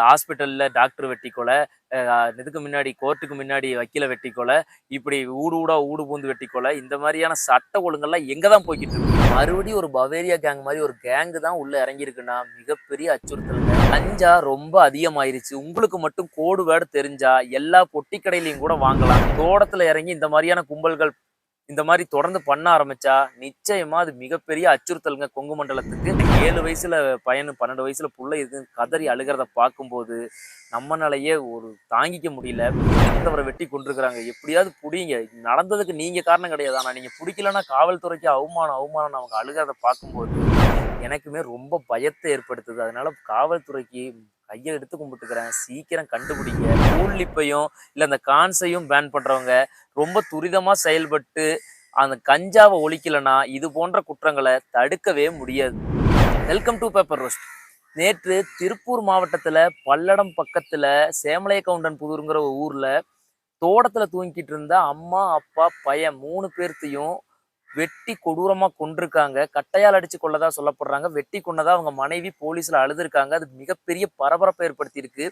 ஹாஸ்பிட்டல்ல டாக்டர் வெட்டி கொலை, இதுக்கு முன்னாடி கோர்ட்டுக்கு முன்னாடி வக்கீல வெட்டி கொலை, இப்படி ஊடு பூந்து வெட்டி கொலை, இந்த மாதிரியான சட்ட ஒழுங்கெல்லாம் எங்க தான் போய்க்கிட்டு இருக்கு? மறுபடியும் ஒரு பவேரியா கேங் மாதிரி ஒரு கேங்கு தான் உள்ள இறங்கியிருக்குன்னா மிகப்பெரிய அச்சுறுத்தலுங்க. கஞ்சா ரொம்ப அதிகமாயிருச்சு. உங்களுக்கு மட்டும் கோடு வேர்டு தெரிஞ்சா எல்லா பொட்டி கடையிலையும் கூட வாங்கலாம். தோட்டத்துல இறங்கி இந்த மாதிரியான கும்பல்கள் இந்த மாதிரி தொடர்ந்து பண்ண ஆரம்பிச்சா நிச்சயமா அது மிகப்பெரிய அச்சுறுத்தலுங்க கொங்கு மண்டலத்துக்கு. 7 வயசுல பையனு 12 வயசுல புள்ள இருக்குன்னு கதறி அழுகிறத பார்க்கும்போது நம்மனாலயே ஒரு தாங்கிக்க முடியல. அவரை வெட்டி கொண்டிருக்கிறாங்க, எப்படியாவது புடிங்க. நடந்ததுக்கு நீங்க காரணம் கிடையாது, ஆனா நீங்க பிடிக்கலன்னா காவல்துறைக்கு அவமானம் அவமானம் அவங்க அழுகிறத பார்க்கும்போது எனக்குமே ரொம்ப பயத்தை ஏற்படுத்துது. அதனால காவல்துறைக்கு கையை எடுத்து கும்பிட்டுக்கிறேன், சீக்கிரம் கண்டுபிடிங்க. கூல்லிப்பையும் இல்ல அந்த கான்ஸையும் பேன் பண்றவங்க ரொம்ப துரிதமா செயல்பட்டு அந்த கஞ்சாவை ஒழிக்கலனா இது போன்ற குற்றங்களை தடுக்கவே முடியாது. Welcome to paper roast. நேற்று திருப்பூர் மாவட்டத்துல பல்லடம் பக்கத்துல சேமலைய கவுண்டன் புதூருங்கிற ஒரு ஊர்ல தோட்டத்துல தூங்கிட்டு இருந்த அம்மா அப்பா பையன் 3 பேர்த்தையும் வெட்டி கொடூரமா கொன்றிருக்காங்க. கட்டையால் அடிச்சு கொல்லதா சொல்லப்படுறாங்க. வெட்டி கொன்னதா அவங்க மனைவி போலீஸ்ல அழுதுருக்காங்க. அது மிகப்பெரிய பரபரப்பை ஏற்படுத்தியிருக்கு.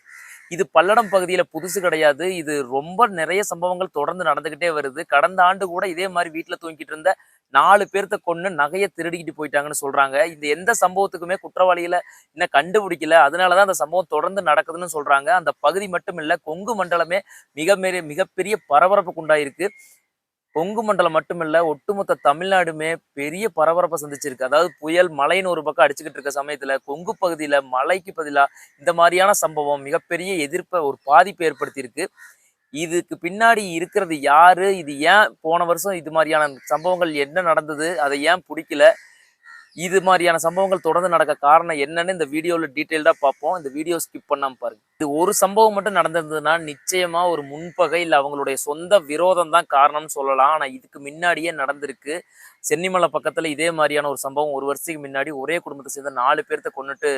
இது பல்லடம் பகுதியில புதுசு கிடையாது. இது ரொம்ப நிறைய சம்பவங்கள் தொடர்ந்து நடந்துகிட்டே வருது. கடந்த ஆண்டு கூட இதே மாதிரி வீட்டுல தூங்கிட்டு இருந்த 4 பேர்த்த கொன்னு நகையை திருடிக்கிட்டு போயிட்டாங்கன்னு சொல்றாங்க. இந்த எந்த சம்பவத்துக்குமே குற்றவாளிகளை இன்னும் கண்டுபிடிக்கல. அதனாலதான் அந்த சம்பவம் தொடர்ந்து நடக்குதுன்னு சொல்றாங்க. அந்த பகுதி மட்டும் இல்ல, கொங்கு மண்டலமே மிகப்பெரிய பரபரப்புக்கு உண்டாயிருக்கு. கொங்கு மண்டலம் மட்டுமில்ல, ஒட்டுமொத்த தமிழ்நாடுமே பெரிய பரபரப்பை சந்திச்சிருக்கு. அதாவது புயல் மழைன்னு ஒரு பக்கம் அடிச்சுக்கிட்டு இருக்க சமயத்துல கொங்கு பகுதியில மழைக்கு பதிலா இந்த மாதிரியான சம்பவம் மிகப்பெரிய எதிர்ப்பை ஒரு பாதிப்பை ஏற்படுத்தியிருக்கு. இதுக்கு பின்னாடி இருக்கிறது யாரு? இது ஏன் போன வருஷம் இது மாதிரியான சம்பவங்கள் என்ன நடந்தது? அதை ஏன் பிடிக்கல? இது மாதிரியான சம்பவங்கள் தொடர்ந்து நடக்க காரணம் என்னன்னு இந்த வீடியோவில் டீட்டெயில்டாக பார்ப்போம். இந்த வீடியோ ஸ்கிப் பண்ணாமல் பாருங்க. இது ஒரு சம்பவம் மட்டும் நடந்திருந்ததுன்னா நிச்சயமா ஒரு முன்பகை இல்லை அவங்களுடைய சொந்த விரோதம் தான் காரணம்னு சொல்லலாம். ஆனால் இதுக்கு முன்னாடியே நடந்திருக்கு. சென்னிமலை பக்கத்தில் இதே மாதிரியான ஒரு சம்பவம் ஒரு வருஷத்துக்கு முன்னாடி ஒரே குடும்பத்தை சேர்ந்த 4 பேர்த்த கொண்டுட்டு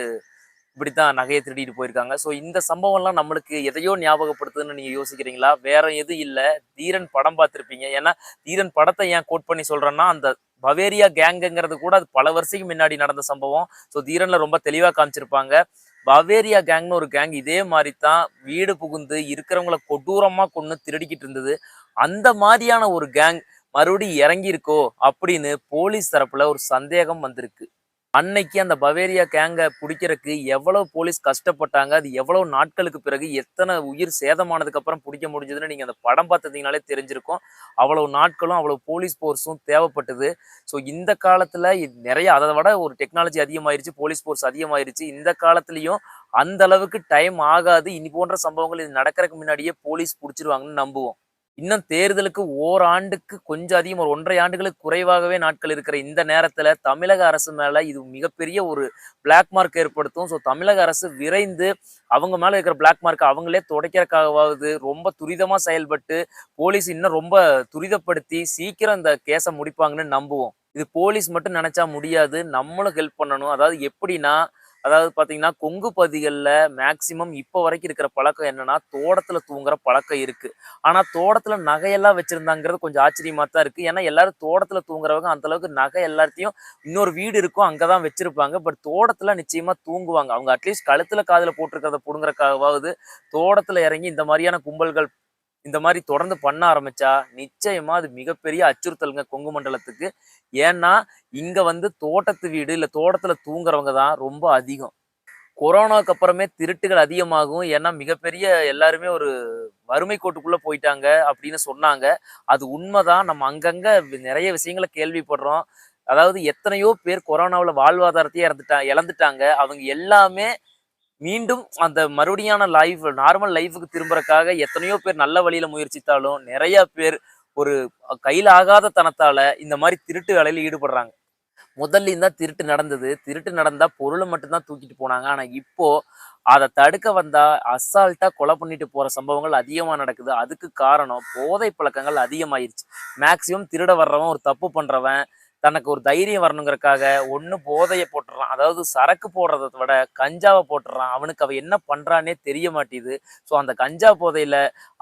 இப்படித்தான் நகையை திருடிட்டு போயிருக்காங்க. ஸோ இந்த சம்பவம்லாம் நம்மளுக்கு எதையோ ஞாபகப்படுத்துதுன்னு நீங்க யோசிக்கிறீங்களா? வேற எதுவும் இல்லை, தீரன் படம் பார்த்துருப்பீங்க. ஏன்னா தீரன் படத்தை ஏன் கோட் பண்ணி சொல்றேன்னா, அந்த பவேரியா கேங்குங்கிறது கூட அது பல வருஷத்துக்கு முன்னாடி நடந்த சம்பவம். ஸோ தீரன்ல ரொம்ப தெளிவா காமிச்சிருப்பாங்க. பவேரியா கேங்னு ஒரு கேங் இதே மாதிரி தான் வீடு புகுந்து இருக்கிறவங்களை கொடூரமா கொன்னு திருடிக்கிட்டு இருந்தது. அந்த மாதிரியான ஒரு கேங் மறுபடியும் இறங்கியிருக்கோ அப்படின்னு போலீஸ் தரப்புல ஒரு சந்தேகம் வந்திருக்கு. அன்னைக்கு அந்த பவேரியா கேங்க பிடிக்கிறதுக்கு எவ்வளவு போலீஸ் கஷ்டப்பட்டாங்க, அது எவ்வளவு நாட்களுக்கு பிறகு எத்தனை உயிர் சேதமானதுக்கு அப்புறம் பிடிக்க முடிஞ்சதுன்னு நீங்க அந்த படம் பார்த்தீங்கனாலே தெரிஞ்சிருக்கும். அவ்வளவு நாட்களும் அவ்வளவு போலீஸ் போர்ஸும் தேவைப்பட்டது. ஸோ இந்த காலத்துல நிறைய அதை விட ஒரு டெக்னாலஜி அதிகமாயிருச்சு, போலீஸ் போர்ஸ் அதிகமாயிருச்சு. இந்த காலத்துலயும் அந்த அளவுக்கு டைம் ஆகாது. இனி போன்ற சம்பவங்கள் இது நடக்கிறதுக்கு முன்னாடியே போலீஸ் பிடிச்சிருவாங்கன்னு நம்புவோம். இன்னும் தேர்தலுக்கு ஓராண்டுக்கு கொஞ்சம் அதிகம், ஒரு 1.5 ஆண்டுகளுக்கு குறைவாகவே நாட்கள் இருக்கிற இந்த நேரத்துல தமிழக அரசு மேல இது மிகப்பெரிய ஒரு பிளாக் மார்க் ஏற்படுத்தும். ஸோ தமிழக அரசு விரைந்து அவங்க மேல இருக்கிற பிளாக் மார்க் அவங்களே துடைக்கிறதுக்காகவாவது ரொம்ப துரிதமா செயல்பட்டு போலீஸ் இன்னும் ரொம்ப துரிதப்படுத்தி சீக்கிரம் இந்த கேஸை முடிப்பாங்கன்னு நம்புவோம். இது போலீஸ் மட்டும் நினைச்சா முடியாது, நம்மளும் ஹெல்ப் பண்ணணும். அதாவது எப்படின்னா, அதாவது பாத்தீங்கன்னா கொங்கு பகுதிகளில் மேக்சிமம் இப்போ வரைக்கும் இருக்கிற பழக்கம் என்னன்னா, தோட்டத்துல தூங்குற பழக்கம் இருக்கு. ஆனா தோட்டத்துல நகையெல்லாம் வச்சிருந்தாங்கிறது கொஞ்சம் ஆச்சரியமா தான் இருக்கு. ஏன்னா எல்லாரும் தோட்டத்துல தூங்குறவங்க அந்த அளவுக்கு நகை எல்லாத்தையும் இன்னொரு வீடு இருக்கும் அங்கதான் வச்சிருப்பாங்க. பட் தோட்டத்துல நிச்சயமா தூங்குவாங்க. அவங்க அட்லீஸ்ட் கழுத்துல காதுல போட்டிருக்கிறத புடுங்குறக்காகவாவது தோட்டத்துல இறங்கி இந்த மாதிரியான கும்பல்கள் இந்த மாதிரி தொடர்ந்து பண்ண ஆரம்பிச்சா நிச்சயமா அது மிகப்பெரிய அச்சுறுத்தலுங்க கொங்கு மண்டலத்துக்கு. ஏன்னா இங்க வந்து தோட்டத்து வீடு இல்ல தோட்டத்துல தூங்குறவங்க தான் ரொம்ப அதிகம். கொரோனாவுக்கு அப்புறமே திருட்டுகள் அதிகமாகும். ஏன்னா மிகப்பெரிய எல்லாருமே ஒரு வறுமை கோட்டுக்குள்ள போயிட்டாங்க அப்படின்னு சொன்னாங்க. அது உண்மைதான். நம்ம அங்கங்க நிறைய விஷயங்களை கேள்விப்படுறோம். அதாவது எத்தனையோ பேர் கொரோனாவுல வாழ்வாதாரத்தையே இழந்துட்டாங்க. அவங்க எல்லாமே மீண்டும் அந்த மறுபடியான லைஃப் நார்மல் லைஃபுக்கு திரும்புறதுக்காக எத்தனையோ பேர் நல்ல வழியில முயற்சித்தாலும் நிறைய பேர் ஒரு கையில் ஆகாத தனத்தால இந்த மாதிரி திருட்டு வேலையில ஈடுபடுறாங்க. முதல்ல இருந்தா திருட்டு நடந்தது. திருட்டு நடந்தா பொருளை மட்டும்தான் தூக்கிட்டு போனாங்க. ஆனா இப்போ அதை தடுக்க வந்தா அசால்ட்டா கொலை பண்ணிட்டு போற சம்பவங்கள் அதிகமா நடக்குது. அதுக்கு காரணம் போதை பழக்கங்கள் அதிகமாயிருச்சு. மேக்சிமம் திருட வர்றவன் ஒரு தப்பு பண்றவன் தனக்கு ஒரு தைரியம் வரணுங்கிறக்காக ஒண்ணு போதையை போட்டுறான். அதாவது சரக்கு போடுறதை விட கஞ்சாவை போட்டுறான். அவனுக்கு அவ என்ன பண்றானே தெரிய மாட்டேது. ஸோ அந்த கஞ்சா போதையில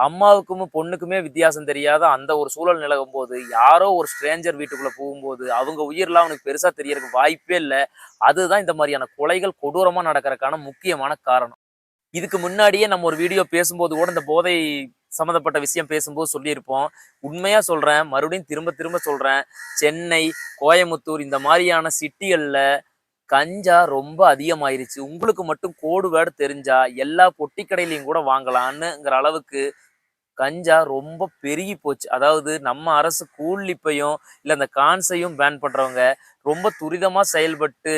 அம்மாவுக்கும் பொண்ணுக்குமே வித்தியாசம் தெரியாத அந்த ஒரு சூழல் நிலவும் போது யாரோ ஒரு ஸ்ட்ரேஞ்சர் வீட்டுக்குள்ள போகும்போது அவங்க உயிரெல்லாம் அவனுக்கு பெருசா தெரியறதுக்கு வாய்ப்பே இல்லை. அதுதான் இந்த மாதிரியான கொலைகள் கொடூரமா நடக்கிறதுக்கான முக்கியமான காரணம். இதுக்கு முன்னாடியே நம்ம ஒரு வீடியோ பேசும்போது கூட இந்த போதை சம்மந்தப்பட்ட விஷயம் பேசும்போது சொல்லியிருப்போம். உண்மையா சொல்றேன், மறுபடியும் திரும்ப திரும்ப சொல்றேன். சென்னை, கோயமுத்தூர் இந்த மாரியான சிட்டிகள்ல கஞ்சா ரொம்ப அதிகமாயிருச்சு. உங்களுக்கு மட்டும் கோடு வேர்டு தெரிஞ்சா எல்லா பொட்டி கடையிலயும் கூட வாங்கலான்னுங்கிற அளவுக்கு கஞ்சா ரொம்ப பெருகி போச்சு. அதாவது நம்ம அரசு கூல்லிப்பையும், இல்ல அந்த கான்ஸையும் பேன் பண்றவங்க ரொம்ப துரிதமா செயல்பட்டு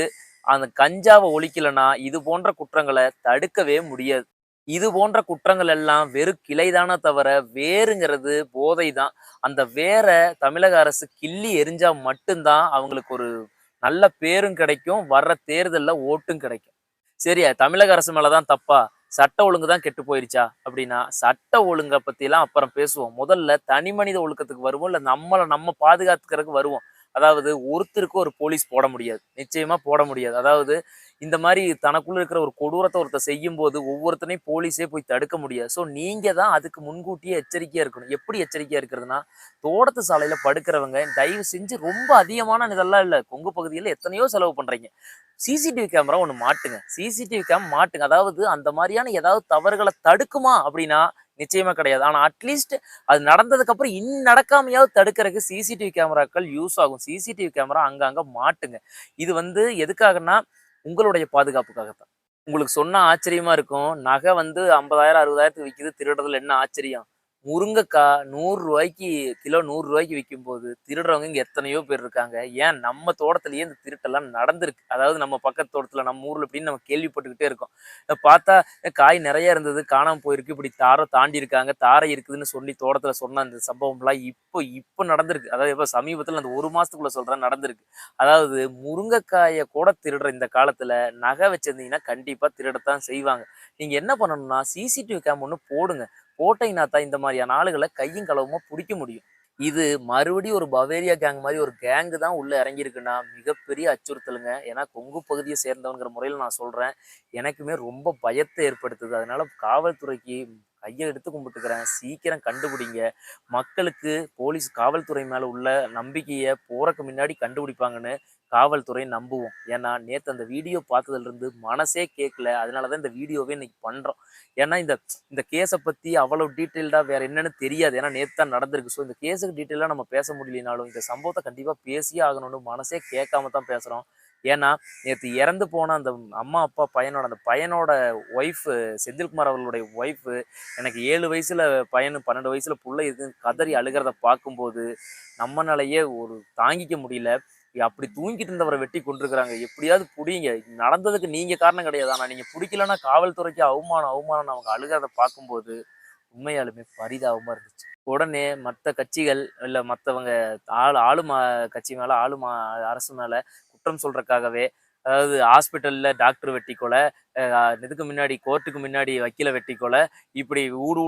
அந்த கஞ்சாவ ஒழிக்கலன்னா, இது போன்ற குற்றங்கள தடுக்கவே முடியாது. இது போன்ற குற்றங்கள் எல்லாம் வெறும் கிளைதான தவிர, வேருங்கிறது போதை தான். அந்த வேர தமிழக அரசு கிள்ளி எறிஞ்சா மட்டும் தான் அவங்களுக்கு ஒரு நல்ல பேரும் கிடைக்கும். வர்ற தேர்தல்ல ஓட்டும் கிடைக்கும். சரி, தமிழக அரசு மேல தான் தப்பா? சட்ட ஒழுங்கு தான் கெட்டு போயிருச்சா? அப்படின்னா, சட்ட ஒழுங்க பத்திலாம் அப்புறம் பேசுவோம். முதல்ல தனி மனித ஒழுக்கத்துக்கு வருவோம். இல்ல நம்மள நம்ம பாதுகாத்துக்கிறதுக்கு வருவோம். அதாவது ஒருத்தருக்கு ஒரு போலீஸ் போட முடியாது. நிச்சயமா போட முடியாது. அதாவது இந்த மாரி தனக்குள்ள இருக்கிற ஒரு கொடூரத்த ஒருத்தன் செய்யும்போது, ஒவ்வொருத்தனையும் போலீஸே போய் தடுக்க முடியாது. ஸோ நீங்க தான் அதுக்கு முன்கூட்டியே எச்சரிக்கையா இருக்கணும். எப்படி எச்சரிக்கையா இருக்கிறதுனா, தோட்டத்து சாலையில படுக்கிறவங்க தயவு செஞ்சு ரொம்ப அதிகமான இதெல்லாம் இல்ல. கொங்கு பகுதியில எத்தனையோ செலவு பண்றீங்க. சிசிடிவி கேமரா ஒண்ணு மாட்டுங்க. சிசிடிவி மாட்டுங்க. அதாவது அந்த மாரியான ஏதாவது தவறுகள தடுக்குமா அப்படின்னா, நிச்சயமா கிடையாது. ஆனா அட்லீஸ்ட் அது நடந்ததுக்கு அப்புறம் நடக்காமையாவது தடுக்கிறதுக்கு சிசிடிவி கேமராக்கள் யூஸ் ஆகும். சிசிடிவி கேமரா அங்கங்க மாட்டுங்க. இது வந்து எதுக்காகன்னா, உங்களுடைய பாதுகாப்புக்காக தான். உங்களுக்கு சொன்னா ஆச்சரியமா இருக்கும். நகை வந்து 50,000 60,000த்துக்கு விக்குது. திருடுறதுல என்ன ஆச்சரியம்? முருங்கக்காய் ரூ. 100 கிலோ ரூ. 100 விக்கும்போது, திருடுறவங்க இங்க எத்தனையோ பேர் இருக்காங்க. ஏன் நம்ம தோட்டத்திலேயே இந்த திருட்டெல்லாம் நடந்திருக்கு. அதாவது நம்ம பக்கத்து தோட்டத்துல, நம்ம ஊர்ல இப்படின்னு நம்ம கேள்விப்பட்டுக்கிட்டே இருக்கோம். பார்த்தா காய் நெறைய இருந்தது, காணாம போயிருக்கு. இப்படி தார தாண்டி இருக்காங்க. தாரை இருக்குதுன்னு சொல்லி தோட்டத்துல சொன்ன அந்த சம்பவம்லாம் இப்ப நடந்திருக்கு. அதாவது எப்ப சமீபத்துல அந்த 1 மாசத்துக்குள்ள சொல்றேன் நடந்திருக்கு. அதாவது முருங்கைக்காய கூட திருடுற இந்த காலத்துல நகை வச்சிருந்தீங்கன்னா கண்டிப்பா திருடத்தான் செய்வாங்க. நீங்க என்ன பண்ணணும்னா, சிசிடிவி கேம் ஒண்ணு போடுங்க. போட்டீங்கன்னா தான் இந்த மாதிரியான ஆளுகள கையும் களவுமா புடிக்க முடியும். இது மறுபடியும் ஒரு பவேரியா கேங் மாரி ஒரு கேங் தான் உள்ள இறங்கியிருக்குன்னா, மிகப்பெரிய அச்சுறுத்தலுங்க. ஏன்னா கொங்கு பகுதிய சேர்ந்தவன்ங்கிற முறையில நான் சொல்றேன். எனக்குமே ரொம்ப பயத்த ஏற்படுத்துது. அதனால காவல்துறைக்கு கைய எடுத்து கும்பிட்டுக்கிறேன். சீக்கிரம் கண்டுபிடிங்க. மக்களுக்கு காவல்துறை மேல உள்ள நம்பிக்கைய போறக்கு முன்னாடி கண்டுபிடிப்பாங்கன்னு காவல்துறை நம்புவோம். ஏன்னா, நேத்து அந்த வீடியோ பார்த்ததுலருந்து மனசே கேட்கல. அதனால தான் இந்த வீடியோவே இன்னைக்கு பண்றோம். ஏன்னா, இந்த இந்த கேஸ பத்தி அவ்வளவு டீட்டெயில்டா வேற என்னன்னு தெரியாது. ஏன்னா, நேத்து தான் நடந்திருக்கு. ஸோ, இந்த கேஸுக்கு டீட்டெயிலா நம்ம பேச முடியலைனாலும், இந்த சம்பவத்த கண்டிப்பா பேசியே ஆகணும்னு மனசே கேட்காம தான் பேசுறோம். ஏன்னா, நேத்து இறந்து போன அந்த அம்மா, அப்பா அந்த பையனோட ஒய்ஃப் செந்தில்குமார் அவர்களுடைய ஒய்ஃப் எனக்கு 7 வயசுல பையனு 12 வயசுல புள்ள இருக்குன்னு கதறி அழுகிறத பார்க்கும்போது, நம்மனாலயே ஒரு தாங்கிக்க முடியல. அப்படி தூங்கிட்டு இருந்தவரை வெட்டி கொண்டிருக்கிறாங்க. எப்படியாவது புடிங்க. நடந்ததுக்கு நீங்க காரணம் கிடையாது. ஆனா நீங்க புடிக்கலன்னா காவல்துறைக்கு அவமானம், அவமானம்னு அவங்க அழுகிறத பார்க்கும்போது, உண்மையாலுமே பரிதாபமா இருந்துச்சு. உடனே மத்த கட்சிகள், இல்ல மத்தவங்க ஆளும் கட்சி மேல, அரசு மேல குற்றம் சொல்றதுக்காகவே, அதாவது ஹாஸ்பிட்டல்ல டாக்டர் வெட்டி கொலை, இதுக்கு முன்னாடி கோர்ட்டுக்கு முன்னாடி வக்கீல வெட்டி கொலை, இப்படி ஊடு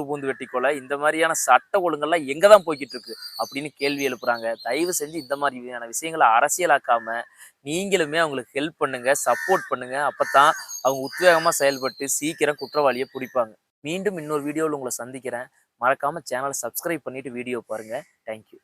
பூந்து வெட்டி கொலை, இந்த மாதிரியான சட்ட ஒழுங்கெல்லாம் எங்க தான் போய்க்கிட்டு இருக்கு அப்படின்னு கேள்வி எழுப்புறாங்க. தயவு செஞ்சு இந்த மாதிரியான விஷயங்களை அரசியலாக்காம நீங்களுமே அவங்களுக்கு ஹெல்ப் பண்ணுங்க, சப்போர்ட் பண்ணுங்க. அப்பதான் அவங்க உத்வேகமா செயல்பட்டு சீக்கிரம் குற்றவாளியை பிடிப்பாங்க. மீண்டும் இன்னொரு வீடியோவில் உங்களை சந்திக்கிறேன். மறக்காம சேனலை சப்ஸ்கிரைப் பண்ணிட்டு வீடியோ பாருங்க. தேங்க்யூ.